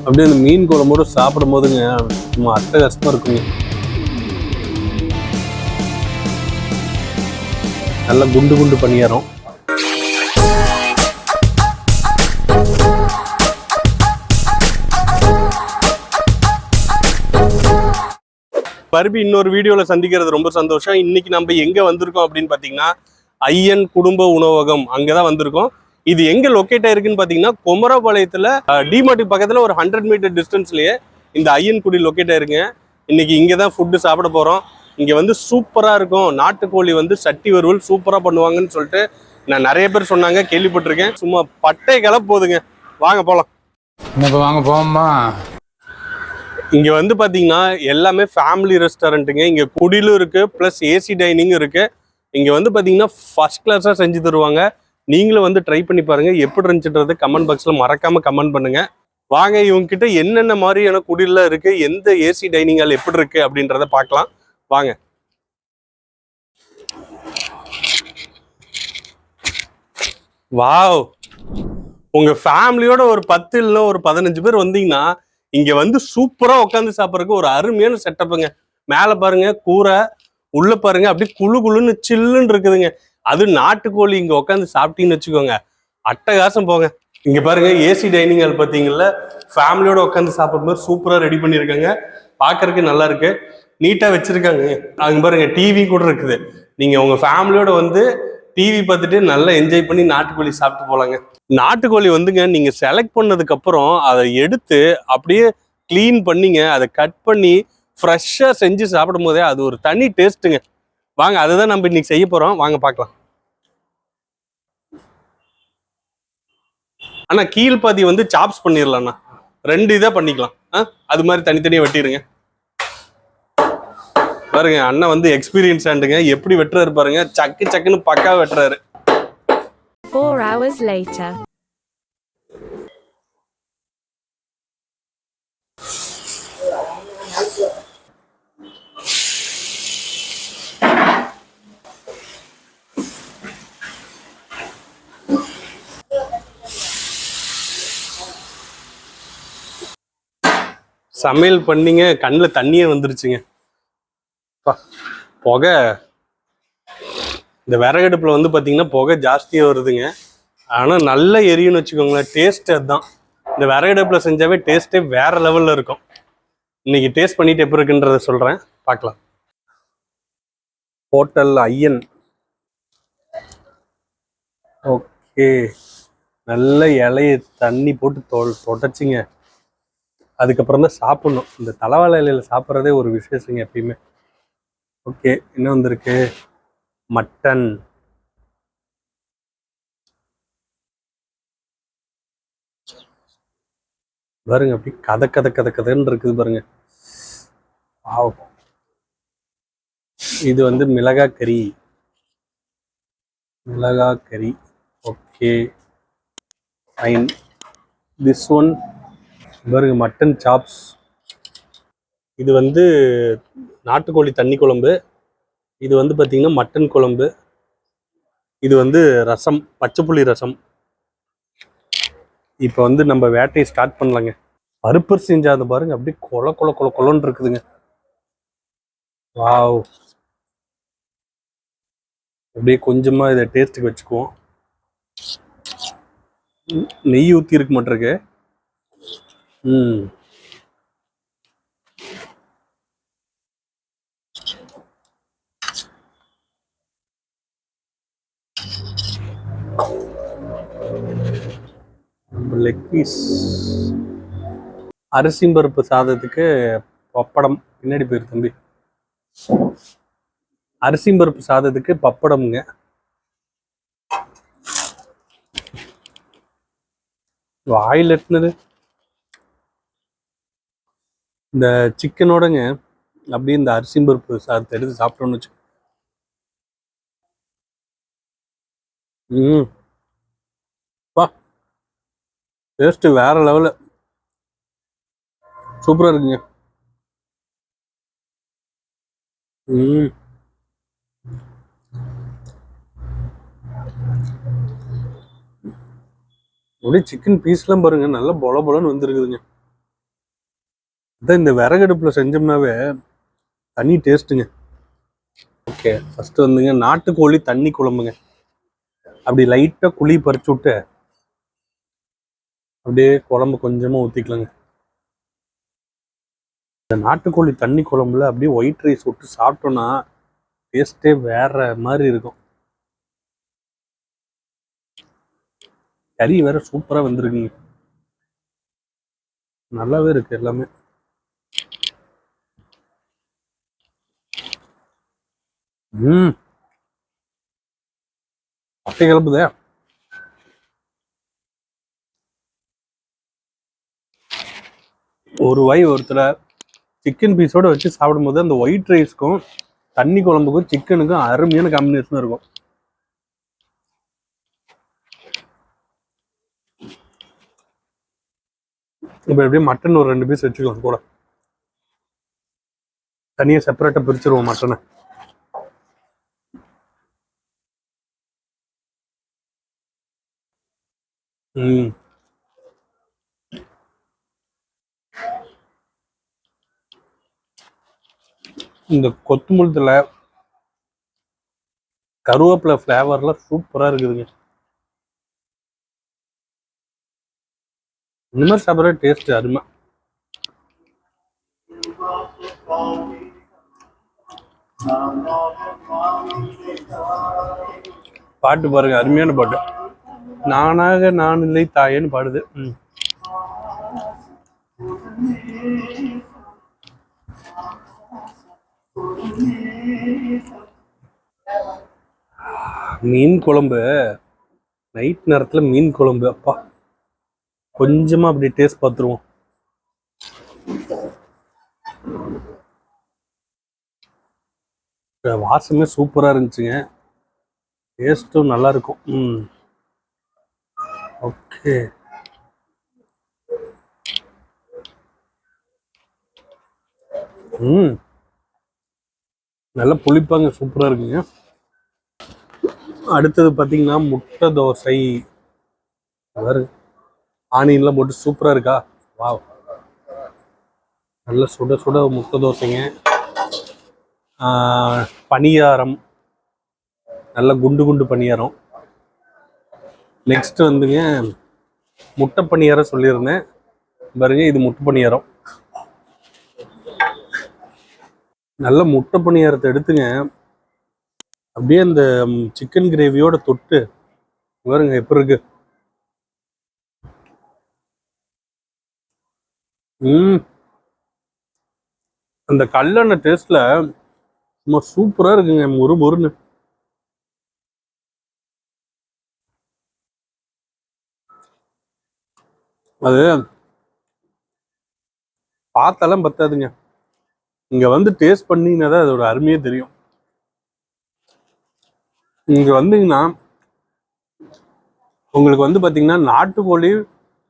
அப்படியே அந்த மீன் குழம்போடு சாப்பிடும் போதுங்க சும்மா அட்டகாசமா இருக்குங்க. நல்லா குண்டு குண்டு பணியாரம். பர்பி இன்னொரு வீடியோல சந்திக்கிறது ரொம்ப சந்தோஷம். இன்னைக்கு நம்ம எங்க வந்திருக்கோம் அப்படின்னு பாத்தீங்கன்னா ஐயன் குடும்ப உணவகம் அங்கதான் வந்திருக்கோம். இது எங்க லொக்கேட் ஆயிருக்குன்னு பாத்தீங்கன்னா குமரபாளையத்துல டிமார்ட்டுக்கு பக்கத்துல ஒரு 100 மீட்டர் டிஸ்டன்ஸ்லயே இந்த ஐயன் குடி லொக்கேட் ஆயிருக்குங்க. இன்னைக்கு இங்கதான் ஃபுட்டு சாப்பிட போறோம். இங்க வந்து சூப்பரா இருக்கும். நாட்டுக்கோழி வந்து சட்டி வறுவல் சூப்பரா பண்ணுவாங்கன்னு சொல்லிட்டு நான் நிறைய பேர் சொன்னாங்க, கேள்விப்பட்டிருக்கேன். சும்மா பட்டை கிளப்பு போதுங்க. வாங்க போலாம். வாங்க போமா. இங்க வந்து பாத்தீங்கன்னா எல்லாமே ஃபேமிலி ரெஸ்டாரண்ட்டுங்க. இங்க குடிலும் இருக்கு, பிளஸ் ஏசி டைனிங் இருக்கு. இங்க வந்து பாத்தீங்கன்னா ஃபர்ஸ்ட் கிளாஸா செஞ்சு தருவாங்க. நீங்களும் வந்து ட்ரை பண்ணி பாருங்க. எப்படி இருந்துச்சுன்றது கமெண்ட் பாக்ஸ்ல மறக்காம கமெண்ட் பண்ணுங்க. வாங்க இவங்க கிட்ட என்னென்ன மாதிரியான குடில இருக்கு, எந்த ஏசி டைனிங் ஹால் எப்படி இருக்கு அப்படின்றத பார்க்கலாம். வாங்க. வாவ், உங்க ஃபேமிலியோட ஒரு 10 இல்ல ஒரு 15 பேர் வந்தீங்கன்னா இங்க வந்து சூப்பரா உட்காந்து சாப்பிட்றதுக்கு ஒரு அருமையான செட்டப்புங்க. மேல பாருங்க கூரை, உள்ள பாருங்க அப்படியே குழு குழுன்னு சில்லுன்னு இருக்குதுங்க. அது நாட்டுக்கோழி இங்க உட்காந்து சாப்பிட்டீங்கன்னு வச்சுக்கோங்க, அட்டகாசம் போங்க. இங்க பாருங்க ஏசி டைனிங் ஹால் பாத்தீங்கல்ல, ஃபேமிலியோட உட்காந்து சாப்பிடும்போது சூப்பரா ரெடி பண்ணியிருக்காங்க. பாக்குறதுக்கு நல்லா இருக்கு, நீட்டா வச்சிருக்காங்க. அங்க பாருங்க டிவி கூட இருக்குது. நீங்க உங்க ஃபேமிலியோட வந்து டிவி பார்த்துட்டு நல்லா என்ஜாய் பண்ணி நாட்டுக்கோழி சாப்பிட்டு போலாங்க. நாட்டுக்கோழி வந்துங்க நீங்க செலக்ட் பண்ணதுக்கு அப்புறம் அதை எடுத்து அப்படியே கிளீன் பண்ணிங்க, அதை கட் பண்ணி ஃப்ரெஷ்ஷா செஞ்சு சாப்பிடும் போதே அது ஒரு தனி டேஸ்ட்டுங்க. வாங்க அதுதான் நம்ம இன்னைக்கு செய்ய போறோம். வாங்க பார்க்கலாம். ஆனா கீழ்பாதி வந்து சாப்ஸ் பண்ணிடலாம்ண்ணா, 2 இதா பண்ணிக்கலாம். அது மாதிரி தனித்தனியா வெட்டிடுங்க. பாருங்க அண்ணன் வந்து எக்ஸ்பீரியன்ஸ் ஆண்டுங்க, எப்படி வெட்டுறாரு பாருங்க, சக்கு சக்குன்னு பக்கா வெட்டுறாரு. 4 hours later. சமையல் பண்ணிங்க, கண்ணில் தண்ணியே வந்துருச்சுங்க. புகை இந்த விறகடுப்புல வந்து பாத்தீங்கன்னா புகை ஜாஸ்தியா வருதுங்க. ஆனா நல்ல எரியும்னு வச்சுக்கோங்களேன். டேஸ்ட் அதுதான். இந்த விறகடுப்புல செஞ்சாவே டேஸ்டே வேற லெவல்ல இருக்கும். இன்னைக்கு டேஸ்ட் பண்ணிட்டு எப்படி இருக்குன்றத சொல்றேன், பார்க்கலாம். ஹோட்டல் ஐயன். ஓகே, நல்ல இலைய தண்ணி போட்டு தொடச்சிங்க. அதுக்கப்புறம் தான் சாப்பிடணும். இந்த தலைவாழை இலையில சாப்பிட்றதே ஒரு விசேஷங்க எப்பயுமே. ஓகே, என்ன வந்திருக்கு? மட்டன். பாருங்க அப்படி கதை கதை கதை கதைன்னு இருக்குது பாருங்க. இது வந்து மிளகாய் கறி. மிளகாய் கறி. Okay fine. திஸ் ஒன் பாருங்க மட்டன் சாப்ஸ். இது வந்து நாட்டுக்கோழி தண்ணி குழம்பு. இது வந்து பார்த்தீங்கன்னா மட்டன் குழம்பு. இது வந்து ரசம், பச்சைப்புளி ரசம். இப்போ வந்து நம்ம வேட்டையை ஸ்டார்ட் பண்ணலாங்க. பருப்பர் செஞ்சாது பாருங்க அப்படியே கொல கொல கொல கொலன்னு இருக்குதுங்க. வாவ், அப்படியே கொஞ்சமா இதை டேஸ்ட்டுக்கு வச்சுக்குவோம். நெய் ஊற்றி இருக்க மாட்டிருக்கு. Leg piece. அரிசி பருப்பு சாதத்துக்கு பப்படம் பின்னாடி போயிரு தம்பி. அரிசி பருப்பு சாதத்துக்கு பப்படம்ங்க. வாயில் எட்டுனது இந்த சிக்கனோடங்க அப்படியே இந்த அரிசி பருப்பு சாதத்தை எடுத்து சாப்பிட்டோம்னு வச்சு. டேஸ்ட் வேற லெவலு, சூப்பரா இருக்குங்க. அப்படியே சிக்கன் பீஸ்லாம் பாருங்க நல்லா பொல பொலன்னு வந்துருக்குதுங்க. அதான் இந்த விறகடுப்புல செஞ்சோம்னாவே தனி டேஸ்ட்டுங்க. ஓகே, ஃபர்ஸ்ட் வந்துங்க நாட்டுக்கோழி தண்ணி குழம்புங்க. அப்படி லைட்டா குழி பறிச்சு விட்டு அப்படியே குழம்பு கொஞ்சமா ஊத்திக்கலாங்க. இந்த நாட்டுக்கோழி தண்ணி குழம்புல அப்படியே ஒயிட் ரைஸ் விட்டு சாப்பிட்டோம்னா டேஸ்டே வேற மாதிரி இருக்கும். கறி வேற சூப்பரா வந்திருக்குங்க. நல்லாவே இருக்கு எல்லாமே. அப்படி கிளம்புதே. ஒரு வாய் ஒருத்தர சிக்கன் பீஸோட வச்சு சாப்பிடும்போது அந்த ஒயிட் ரைஸ்க்கும் தண்ணி குழம்புக்கும் சிக்கனுக்கும் அருமையான காம்பினேஷன் இருக்கும். இப்போ எப்படியே மட்டன் ஒரு 2 பீஸ் வச்சுக்கலாம் கூட. தனியாக செப்பரேட்டா பிரிச்சிருவோம் மட்டனை. இந்த கொத்தமல்லி கருவேப்பிலை ஃப்ளேவர்லாம் சூப்பரா இருக்குதுங்க. இந்த மாதிரி சாப்பிட்ற டேஸ்ட் அருமை. பாட்டு பாருங்க, அருமையான பாட்டு. நானாக நான் இல்லை தாயேன்னு பாடுது. மீன் குழம்பு, நைட் நேரத்துல மீன் குழம்பு, அப்பா கொஞ்சமா அப்படி டேஸ்ட் பார்த்துருவோம். வாசமே சூப்பரா இருந்துச்சுங்க. டேஸ்ட்டும் நல்லா இருக்கும். ஓகே, நல்லா புளிப்பாங்க, சூப்பரா இருக்குங்க. அடுத்தது பார்த்தீங்கன்னா முட்டை தோசை. ஆனியன்லாம் போட்டு சூப்பரா இருக்கா. வாவ், நல்ல சுட சுட முட்டை தோசைங்க. பணியாரம், நல்ல குண்டு குண்டு பணியாரம். நெக்ஸ்ட் வந்துங்க முட்டை பணியாரம் சொல்லியிருந்தேன் பாருங்க, இது முட்டை பணியாரம். நல்ல முட்டை பணியாரத்தை எடுத்துங்க அப்படியே அந்த சிக்கன் கிரேவியோட தொட்டு பாருங்க எப்படி இருக்கு. அந்த கல்லெண்ணெய் டேஸ்ட்ல சும்மா சூப்பரா இருக்குங்க, மொறு மொறுன்னு. அது பார்த்தாலும் பத்தாதுங்க, இங்க வந்து டேஸ்ட் பண்ணீங்கன்னா தான் அதோட அருமையே தெரியும். இங்க வந்தீங்கன்னா உங்களுக்கு வந்து பாத்தீங்கன்னா நாட்டுக்கோழி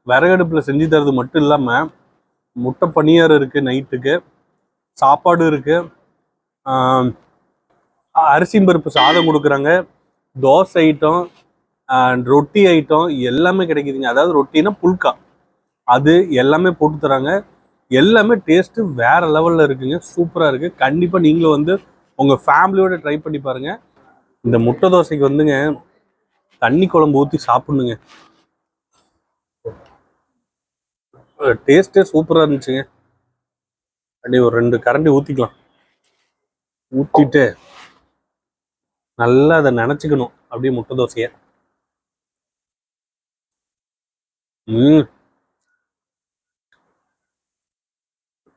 விறகடுப்புல செஞ்சு தரது மட்டும் இல்லாம முட்டை பணியாரம் இருக்கு, நைட்டுக்கு சாப்பாடு இருக்கு, அரிசி பருப்பு சாதம் கொடுக்குறாங்க, தோசை ஐட்டம், ரொட்டி ஐட்டம் எல்லாமே கிடைக்குதுங்க. அதாவது ரொட்டினா புல்கா, அது எல்லாமே போட்டு தராங்க. எல்லாமே டேஸ்ட் வேற லெவல்ல இருக்குங்க, சூப்பரா இருக்கு. கண்டிப்பா நீங்களும் வந்து உங்க ஃபேமிலியோட ட்ரை பண்ணி பாருங்க. இந்த முட்டை தோசைக்கு வந்துங்க தண்ணி குழம்பு ஊற்றி சாப்பிடணுங்க, டேஸ்டே சூப்பரா இருந்துச்சுங்க. அப்படியே ஒரு 2 கரண்டி ஊத்திக்கலாம். ஊத்திட்டு நல்லா அதை நினைச்சுக்கணும் அப்படியே முட்டை தோசைய.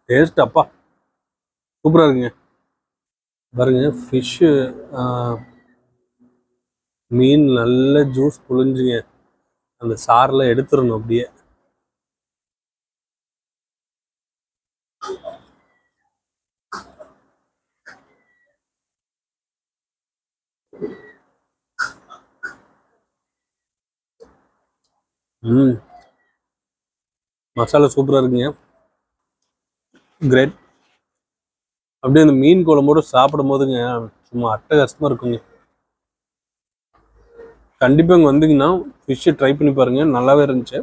டேஸ்ட் அப்பா சூப்பரா இருக்குங்க. பாருங்க ஃபிஷ்ஷு, மீன் நல்ல ஜூஸ் புழிஞ்சுங்க, அந்த சாரில் எடுத்துடணும் அப்படியே. மசாலா சூப்பரா இருக்குங்க, கிரேட். அப்படியே அந்த மீன் குழம்போடு சாப்பிடும் போதுங்க சும்மா அட்டகாசமா இருக்குங்க. கண்டிப்பா இங்க வந்தீங்கன்னா ஃபிஷ் ட்ரை பண்ணி பாருங்க, நல்லாவே இருந்துச்சு.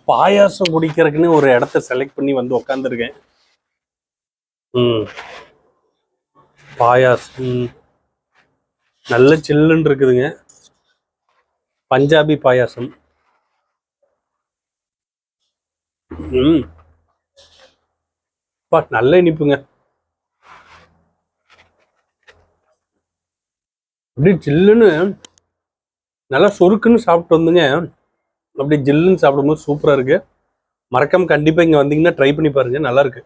பாயாசம் குடிக்கிறதுக்குன்னு ஒரு இடத்த செலக்ட் பண்ணி வந்து உக்காந்துருக்கேன். பாயாசம் நல்ல சில்லுன்னு இருக்குதுங்க. பஞ்சாபி பாயாசம். நல்ல இனிப்புங்க. அப்படியே ஜில்லுன்னு நல்லா சொருக்குன்னு சாப்பிட்டு வந்துங்க. அப்படியே ஜில்லுன்னு சாப்பிடும்போது சூப்பரா இருக்கு. மறக்காம கண்டிப்பா இங்க வந்தீங்கன்னா ட்ரை பண்ணி பாருங்க, நல்லா இருக்கு.